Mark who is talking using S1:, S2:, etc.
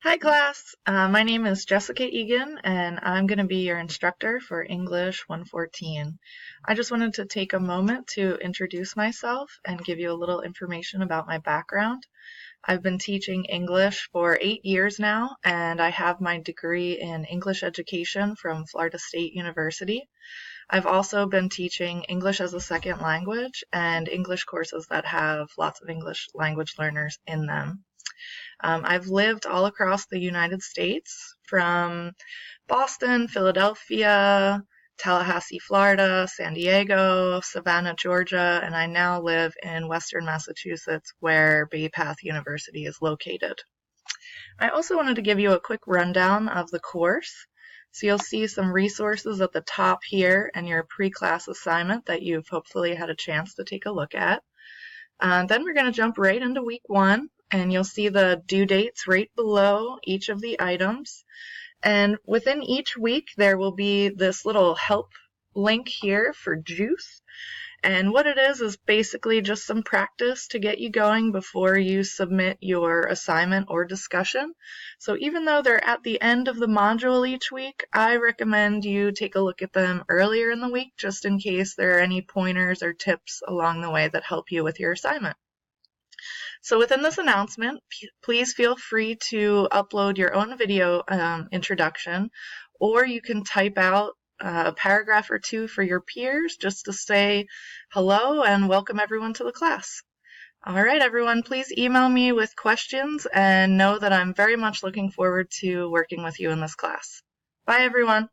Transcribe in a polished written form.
S1: Hi class, my name is Jessica Egan and I'm going to be your instructor for English 114. I just wanted to take a moment to introduce myself and give you a little information about my background. I've been teaching English for 8 years now and I have my degree in English education from Florida State University. I've also been teaching English as a second language and English courses that have lots of English language learners in them. I've lived all across the United States, from Boston, Philadelphia, Tallahassee, Florida, San Diego, Savannah, Georgia, and I now live in Western Massachusetts, where Bay Path University is located. I also wanted to give you a quick rundown of the course. So you'll see some resources at the top here and your pre-class assignment that you've hopefully had a chance to take a look at. Then we're going to jump right into week 1. And you'll see the due dates right below each of the items. And within each week, there will be this little help link here for JUICE. And what it is basically just some practice to get you going before you submit your assignment or discussion. So even though they're at the end of the module each week, I recommend you take a look at them earlier in the week, just in case there are any pointers or tips along the way that help you with your assignment. So within this announcement, please feel free to upload your own video introduction, or you can type out a paragraph or two for your peers just to say hello and welcome everyone to the class. All right, everyone, please email me with questions and know that I'm very much looking forward to working with you in this class. Bye, everyone.